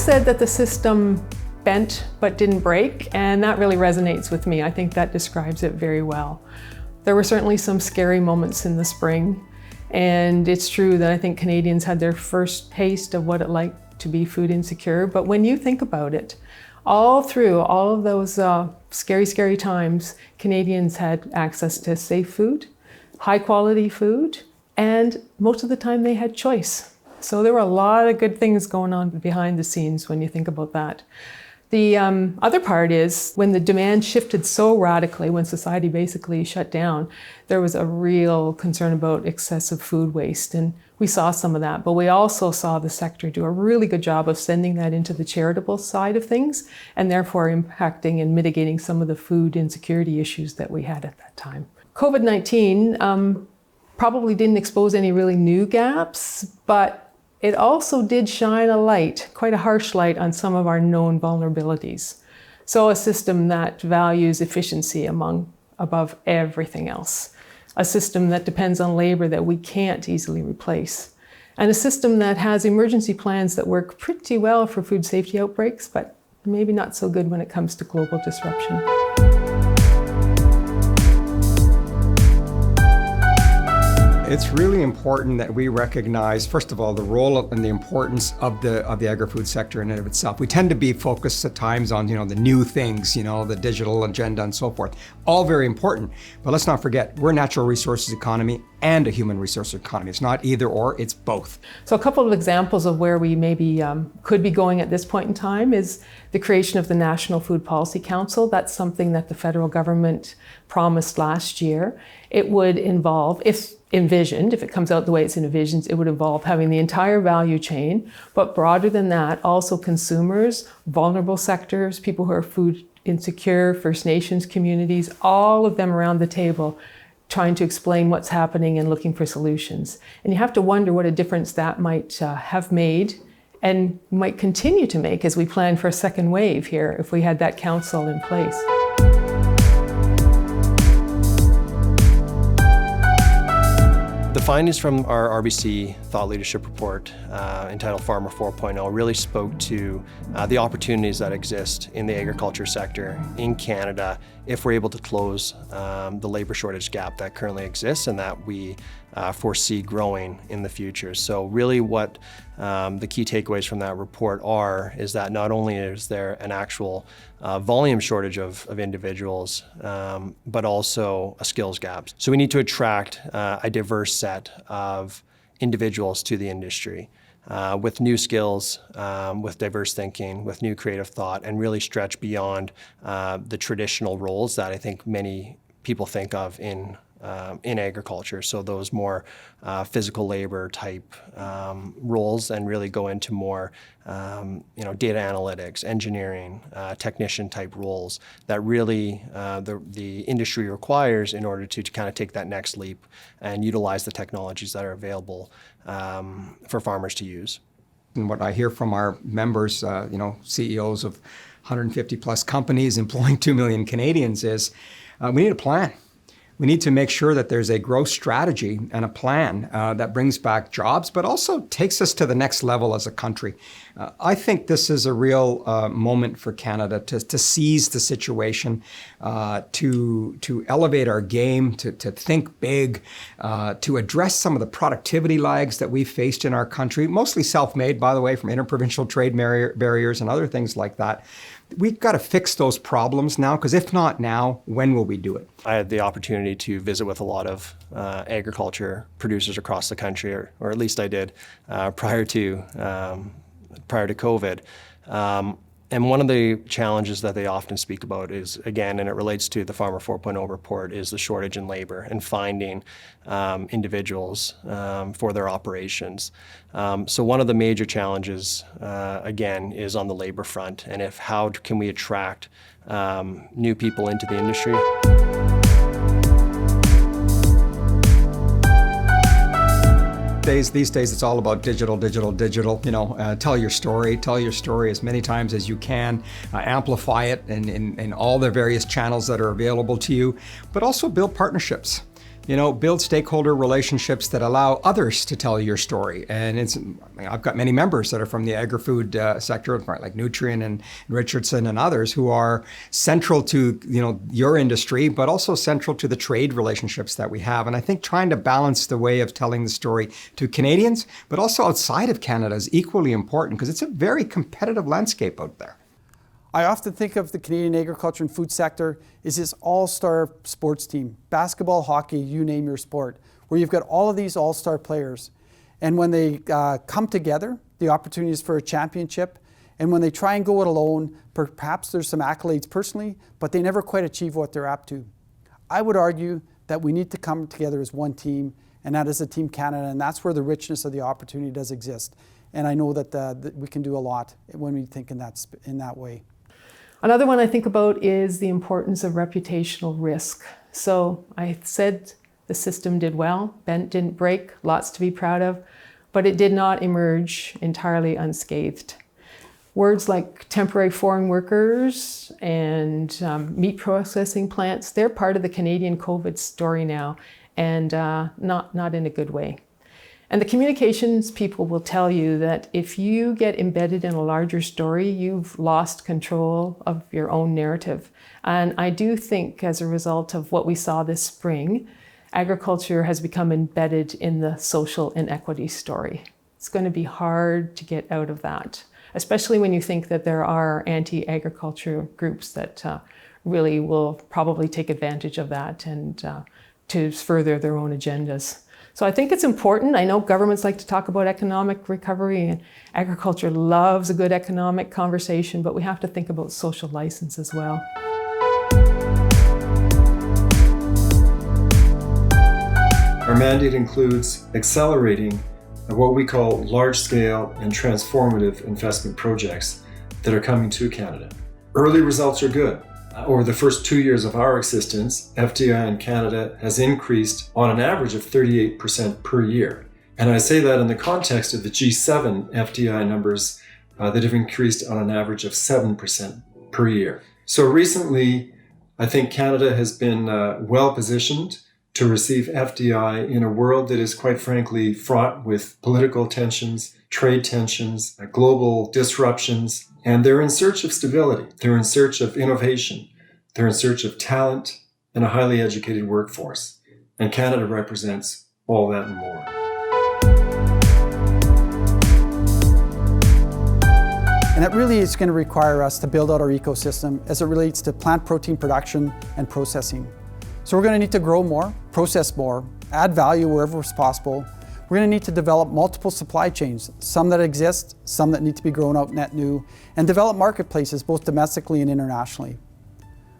said that the system bent but didn't break, and that really resonates with me. I think that describes it very well. There were certainly some scary moments in the spring, and it's true that I think Canadians had their first taste of what it like to be food insecure. But when you think about it, all through all of those scary times, Canadians had access to safe food, high quality food, and most of the time they had choice. So there were a lot of good things going on behind the scenes when you think about that. The other part is when the demand shifted so radically, when society basically shut down, there was a real concern about excessive food waste. And we saw some of that, but we also saw the sector do a really good job of sending that into the charitable side of things, and therefore impacting and mitigating some of the food insecurity issues that we had at that time. COVID-19 probably didn't expose any really new gaps, but it also did shine a light, quite a harsh light, on some of our known vulnerabilities. So a system that values efficiency above everything else. A system that depends on labor that we can't easily replace. And a system that has emergency plans that work pretty well for food safety outbreaks, but maybe not so good when it comes to global disruption. It's really important that we recognize, first of all, the role and the importance of the agri-food sector in and of itself. We tend to be focused at times on, the new things, the digital agenda and so forth. All very important, but let's not forget, we're a natural resources economy and a human resource economy. It's not either or, it's both. So a couple of examples of where we maybe could be going at this point in time is the creation of the National Food Policy Council. That's something that the federal government promised last year. It would involve, if it comes out the way it's envisioned, it would involve having the entire value chain, but broader than that, also consumers, vulnerable sectors, people who are food insecure, First Nations communities, all of them around the table trying to explain what's happening and looking for solutions. And you have to wonder what a difference that might have made and might continue to make as we plan for a second wave here if we had that council in place. The findings from our RBC Thought Leadership Report entitled Farmer 4.0 really spoke to the opportunities that exist in the agriculture sector in Canada if we're able to close the labor shortage gap that currently exists and that we foresee growing in the future. So really what the key takeaways from that report is that not only is there an actual volume shortage of individuals, but also a skills gap. So we need to attract a diverse set of individuals to the industry with new skills, with diverse thinking, with new creative thought, and really stretch beyond the traditional roles that I think many people think of in agriculture. So those more physical labor type roles, and really go into more data analytics, engineering, technician type roles that really the industry requires in order to kind of take that next leap and utilize the technologies that are available for farmers to use. And what I hear from our members, CEOs of 150 plus companies employing 2 million Canadians is we need a plan. We need to make sure that there's a growth strategy and a plan that brings back jobs, but also takes us to the next level as a country. I think this is a real moment for Canada to seize the situation, to elevate our game, to think big, to address some of the productivity lags that we've faced in our country, mostly self-made, by the way, from interprovincial trade barriers and other things like that. We've got to fix those problems now, because if not now, when will we do it? I had the opportunity to visit with a lot of agriculture producers across the country, or at least I did prior to COVID. And one of the challenges that they often speak about is, again, and it relates to the Farmer 4.0 report, is the shortage in labor and finding individuals for their operations. So one of the major challenges, again, is on the labor front, and how can we attract new people into the industry. These days it's all about digital. Tell your story as many times as you can, amplify it in all the various channels that are available to you, but also build partnerships. build stakeholder relationships that allow others to tell your story. And I've got many members that are from the agri-food sector, like Nutrien and Richardson and others, who are central to your industry, but also central to the trade relationships that we have. And I think trying to balance the way of telling the story to Canadians, but also outside of Canada, is equally important because it's a very competitive landscape out there. I often think of the Canadian agriculture and food sector as this all-star sports team, basketball, hockey, you name your sport, where you've got all of these all-star players. And when they come together, the opportunity is for a championship. And when they try and go it alone, perhaps there's some accolades personally, but they never quite achieve what they're up to. I would argue that we need to come together as one team, and that is a Team Canada, and that's where the richness of the opportunity does exist. And I know that we can do a lot when we think in that way. Another one I think about is the importance of reputational risk. So I said the system did well, bent didn't break, lots to be proud of, but it did not emerge entirely unscathed. Words like temporary foreign workers and meat processing plants, they're part of the Canadian COVID story now, and not in a good way. And the communications people will tell you that if you get embedded in a larger story, you've lost control of your own narrative. And I do think as a result of what we saw this spring, agriculture has become embedded in the social inequity story. It's going to be hard to get out of that, especially when you think that there are anti-agriculture groups that really will probably take advantage of that and to further their own agendas. So I think it's important. I know governments like to talk about economic recovery, and agriculture loves a good economic conversation, but we have to think about social license as well. Our mandate includes accelerating what we call large-scale and transformative investment projects that are coming to Canada. Early results are good. Over the first 2 years of our existence, FDI in Canada has increased on an average of 38% per year. And I say that in the context of the G7 FDI numbers that have increased on an average of 7% per year. So recently, I think Canada has been well positioned to receive FDI in a world that is quite frankly fraught with political tensions, trade tensions, global disruptions, and they're in search of stability. They're in search of innovation. They're in search of talent and a highly educated workforce. And Canada represents all that and more. And that really is going to require us to build out our ecosystem as it relates to plant protein production and processing. So we're going to need to grow more, process more, add value wherever it's possible. We're going to need to develop multiple supply chains, some that exist, some that need to be grown out net new, and develop marketplaces both domestically and internationally.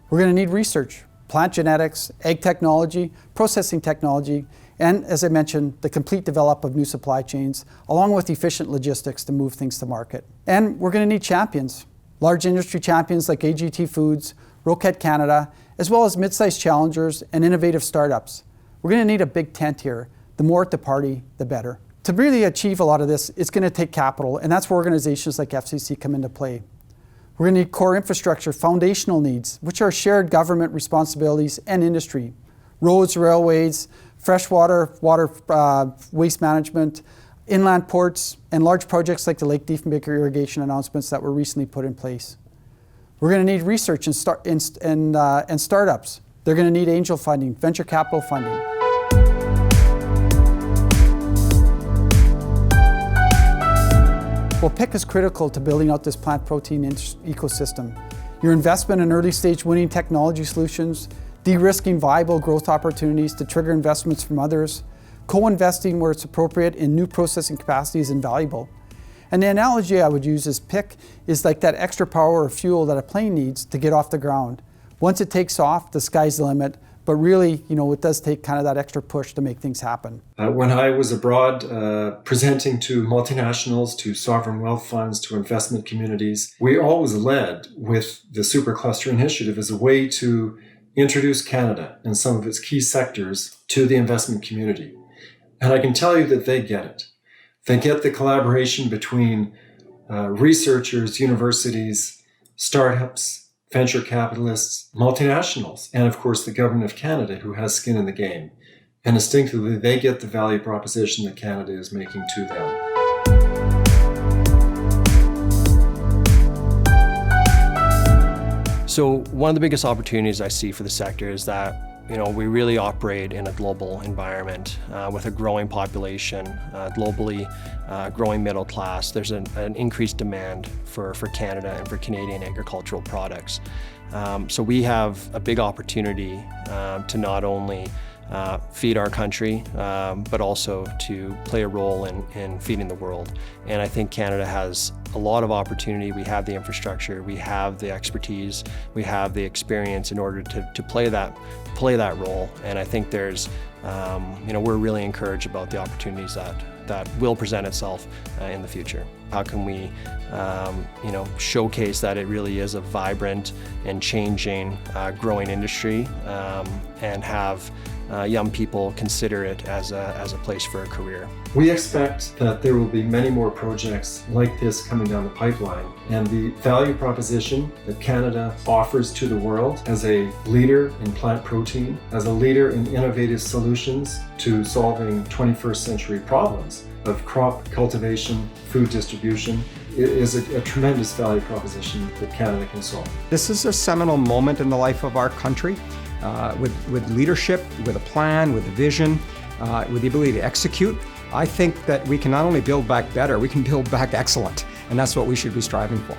We're going to need research, plant genetics, egg technology, processing technology, and as I mentioned, the complete development of new supply chains, along with efficient logistics to move things to market. And we're going to need champions, large industry champions like AGT Foods, Roquette Canada, as well as mid-sized challengers and innovative startups. We're going to need a big tent here. The more at the party, the better. To really achieve a lot of this, it's going to take capital, and that's where organizations like FCC come into play. We're going to need core infrastructure, foundational needs, which are shared government responsibilities and industry. Roads, railways, freshwater, waste management, inland ports, and large projects like the Lake Diefenbaker irrigation announcements that were recently put in place. We're going to need research and startups. They're going to need angel funding, venture capital funding. Well, PIC is critical to building out this plant protein ecosystem. Your investment in early stage winning technology solutions, de-risking viable growth opportunities to trigger investments from others, co-investing where it's appropriate in new processing capacity is invaluable. And the analogy I would use is PIC is like that extra power or fuel that a plane needs to get off the ground. Once it takes off, the sky's the limit. But really, it does take kind of that extra push to make things happen. When I was abroad presenting to multinationals, to sovereign wealth funds, to investment communities, we always led with the Supercluster Initiative as a way to introduce Canada and some of its key sectors to the investment community. And I can tell you that they get it. They get the collaboration between researchers, universities, startups, venture capitalists, multinationals, and of course the government of Canada, who has skin in the game. And instinctively, they get the value proposition that Canada is making to them. So one of the biggest opportunities I see for the sector is that we really operate in a global environment with a growing population, globally growing middle class. There's an increased demand for Canada and for Canadian agricultural products. So we have a big opportunity to not only feed our country, but also to play a role in feeding the world. And I think Canada has a lot of opportunity. We have the infrastructure, we have the expertise, we have the experience in order to play that role. And I think there's, we're really encouraged about the opportunities that will present itself in the future. How can we, showcase that it really is a vibrant and changing, growing industry, and have young people consider it as a place for a career. We expect that there will be many more projects like this coming down the pipeline, and the value proposition that Canada offers to the world as a leader in plant protein, as a leader in innovative solutions to solving 21st century problems of crop cultivation, food distribution, is a tremendous value proposition that Canada can solve. This is a seminal moment in the life of our country. With leadership, with a plan, with a vision, with the ability to execute, I think that we can not only build back better, we can build back excellent, and that's what we should be striving for.